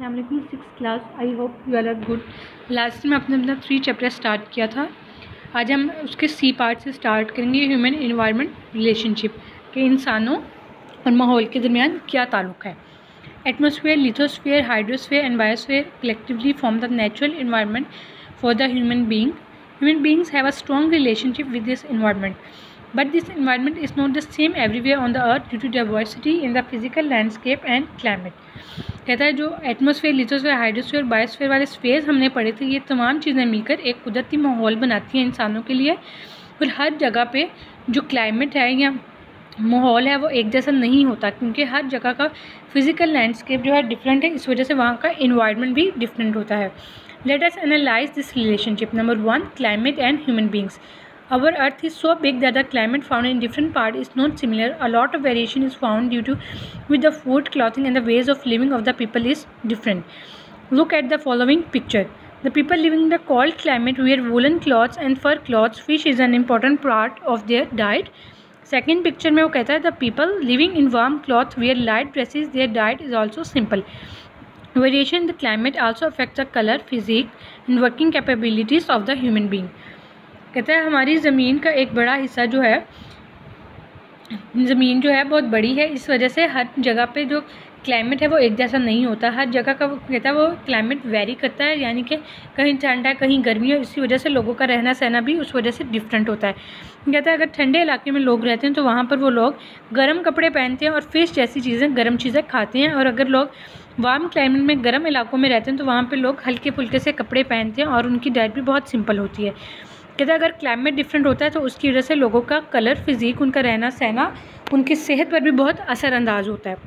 अस्सलाम वालेकुम six class. I hope you are good. Last में आपने अपना 3 चैप्टर स्टार्ट किया था। आज हम उसके सी पार्ट से स्टार्ट करेंगे। ह्यूमन इन्वायरमेंट रिलेशनशिप के इंसानों और माहौल के दरमियान क्या ताल्लुक़ है। Atmosphere, lithosphere, hydrosphere and biosphere collectively form the natural environment for the human being. Human beings have a strong relationship with this environment, but this environment is not the same everywhere on the earth due to diversity in the physical landscape and climate. कहता है जो atmosphere, lithosphere, hydrosphere, biosphere वाले sphere हमने पढ़े थे, ये तमाम चीज़ें मिलकर एक कुदरती माहौल बनाती हैं इंसानों के लिए। और हर जगह पे जो क्लाइमेट है या माहौल है वो एक जैसा नहीं होता, क्योंकि हर जगह का फिज़िकल लैंडस्केप जो है डिफरेंट है। इस वजह से वहाँ का इन्वायरमेंट भी डिफरेंट होता है। Let us analyse this relationship. Number 1, climate and human beings. Our Earth is so big that the climate found in different parts is not similar. A lot of variation is found due to with the food, clothing, and the ways of living of the people is different. Look at the following picture. The people living in the cold climate wear woolen clothes and fur clothes. Fish is an important part of their diet. Second picture में वो कहता है the people living in warm cloth wear light dresses. Their diet is also simple. Variation in the climate also affects the color, physique, and working capabilities of the human being. कहता है हमारी ज़मीन का एक बड़ा हिस्सा जो है, ज़मीन जो है बहुत बड़ी है, इस वजह से हर जगह पे जो क्लाइमेट है वो एक जैसा नहीं होता। हर जगह का वो कहता है वो क्लाइमेट वेरी करता है, यानी कि कहीं ठंडा है कहीं गर्मी है। इसी वजह से लोगों का रहना सहना भी उस वजह से डिफरेंट होता है। कहता है अगर ठंडे इलाके में लोग रहते हैं तो वहाँ पर वो लोग गर्म कपड़े पहनते हैं और फिश जैसी चीज़ें, गर्म चीज़ें खाते हैं। और अगर लोग वार्म क्लाइमेट में गर्म इलाकों में रहते हैं तो वहाँ पर लोग हल्के फुल्के से कपड़े पहनते हैं और उनकी डाइट भी बहुत सिंपल होती है। कहते हैं अगर क्लाइमेट डिफरेंट होता है तो उसकी वजह से लोगों का कलर, फिजिक, उनका रहना सहना, उनकी सेहत पर भी बहुत असरअंदाज होता है।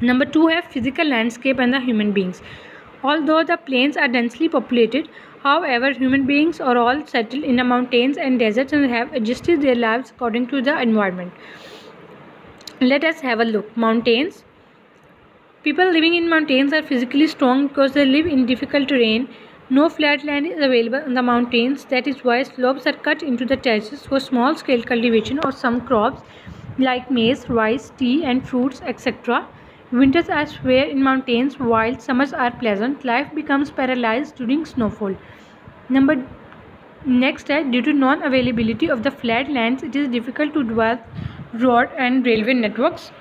नंबर 2 है physical landscape and the human beings. Although the plains are densely populated, however, human beings are all settled in the mountains and deserts and have adjusted their lives according to the environment. Let us have a look. Mountains. People living in mountains are physically strong because they live in difficult terrain. No flat land is available on the mountains. That is why slopes are cut into the terraces for small-scale cultivation of some crops like maize, rice, tea, and fruits, etc. Winters are severe in mountains, while summers are pleasant. Life becomes paralyzed during snowfall. Next, due to non-availability of the flat lands, it is difficult to develop road and railway networks.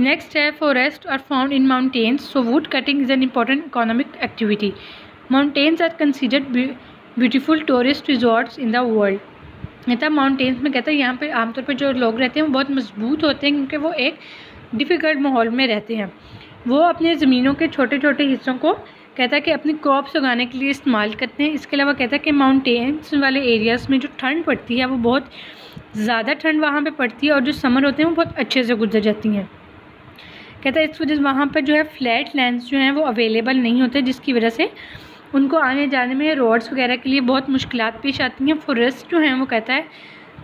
Next, forests are found in mountains, so wood cutting is an important economic activity. Mountains are considered beautiful tourist resorts in the world. कहता mountains में कहता है यहाँ पे आमतौर पे जो लोग रहते हैं वो बहुत मजबूत होते हैं, क्योंकि वो एक डिफ़िकल्ट माहौल में रहते हैं। वो अपने ज़मीनों के छोटे छोटे हिस्सों को कहता है कि अपनी क्रॉप्स उगाने के लिए इस्तेमाल करते हैं। इसके अलावा कहता है कि माउंटेन्स वाले एरियाज़ में जो ठंड पड़ती है वो बहुत ज़्यादा ठंड वहाँ पर पड़ती है और जो समर होते हैं वो बहुत अच्छे से गुजर जाती हैं। कहता है इस वजह से वहाँ पर जो है फ्लैट लैंड्स जो हैं वो अवेलेबल नहीं होते, जिसकी वजह से उनको आने जाने में रोड्स वगैरह के लिए बहुत मुश्किलात पेश आती हैं। फॉरेस्ट जो हैं वो कहता है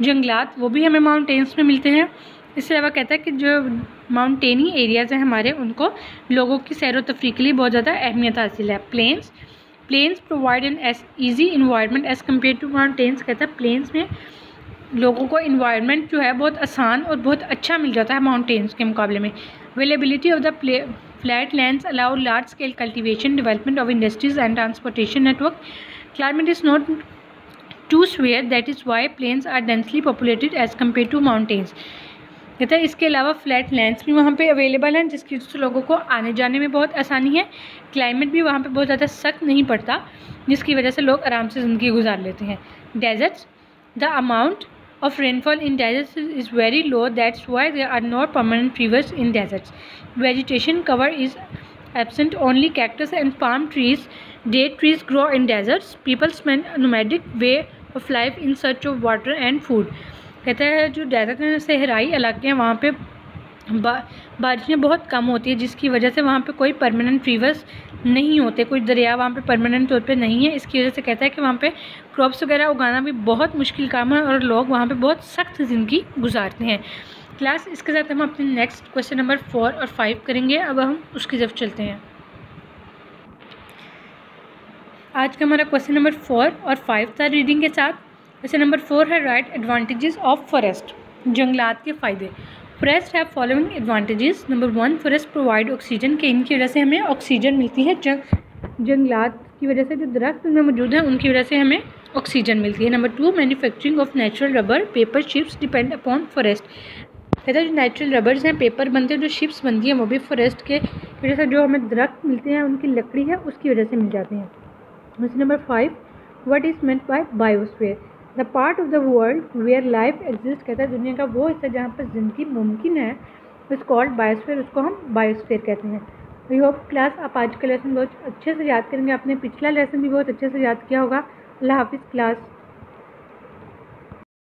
जंगलात, वो भी हमें माउंटेन्स में मिलते हैं। इसके अलावा कहता है कि जो माउंटेनी एरियाज़ हैं हमारे, उनको लोगों की सैर व तफरीह के लिए बहुत ज़्यादा अहमियत हासिल है। Plains provide an easy environment as compare to mountains. कहता है प्लेन्स में लोगों को इन्वायरमेंट जो है बहुत आसान और बहुत अच्छा मिल जाता है माउंटेन्स के मुकाबले में. Availability of the flat lands allow large scale cultivation, development of industries and transportation network. Climate is not too severe, that is why plains are densely populated as compared to mountains. कहता है इसके अलावा flat lands भी वहाँ पे available हैं, जिसकी वजह से लोगों को आने जाने में बहुत आसानी है. क्लाइमेट भी वहाँ पे बहुत ज़्यादा सख्त नहीं पड़ता, जिसकी वजह से लोग आराम से ज़िंदगी गुजार लेते हैं. Deserts. The amount of rainfall in deserts is very low, that's why there are no permanent rivers in deserts. Vegetation cover is absent, only cactus and palm trees. Date trees grow in deserts. People spend a nomadic way of life in search of water and food. कहता है जो desert में सहराई इलाके हैं वहाँ पे बारिशें बहुत कम होती है, जिसकी वजह से वहाँ पे कोई परमानेंट रिवर्स नहीं होते, कोई दरिया वहाँ पे परमानेंट तौर पे नहीं है. इसकी वजह से कहता है कि वहाँ पे क्रॉप्स वगैरह उगाना भी बहुत मुश्किल काम है और लोग वहाँ पे बहुत सख्त ज़िंदगी गुजारते हैं. क्लास इसके साथ हम अपने नेक्स्ट क्वेश्चन नंबर 4 और 5 करेंगे. अब हम उसकी तरफ चलते हैं. आज का हमारा क्वेश्चन नंबर 4 और 5 था रीडिंग के साथ. क्वेश्चन नंबर 4 है राइट एडवांटेजेस ऑफ फॉरेस्ट. जंगलात के फ़ायदे. Forest have following advantages. Number 1, forest provide oxygen, के इनकी वजह से हमें ऑक्सीजन मिलती है। जंगलात की वजह से जो दरख्त उनमें मौजूद हैं उनकी वजह से हमें ऑक्सीजन मिलती है। Number 2, manufacturing of natural rubber, paper, ships depend upon forest. कहता है जो नेचुरल रबर्स हैं, पेपर बनते हैं, जो शिप्स बनती हैं वो भी फॉरेस्ट के वजह से, जो हमें दरख्त मिलते हैं उनकी लकड़ी है उसकी वजह से मिल जाती हैं। Number 5, what is meant by biosphere, the part of the world where life exist. कहता है दुनिया का वो हिस्सा जहाँ पर ज़िंदगी मुमकिन है, इस कॉल्ड बायोस्फीयर, उसको हम बायोस्फीयर कहते हैं। आई होप क्लास आप आज का लेसन बहुत अच्छे से याद करेंगे। आपने पिछला लेसन भी बहुत अच्छे से याद किया होगा। अल्लाह हाफिज़ क्लास।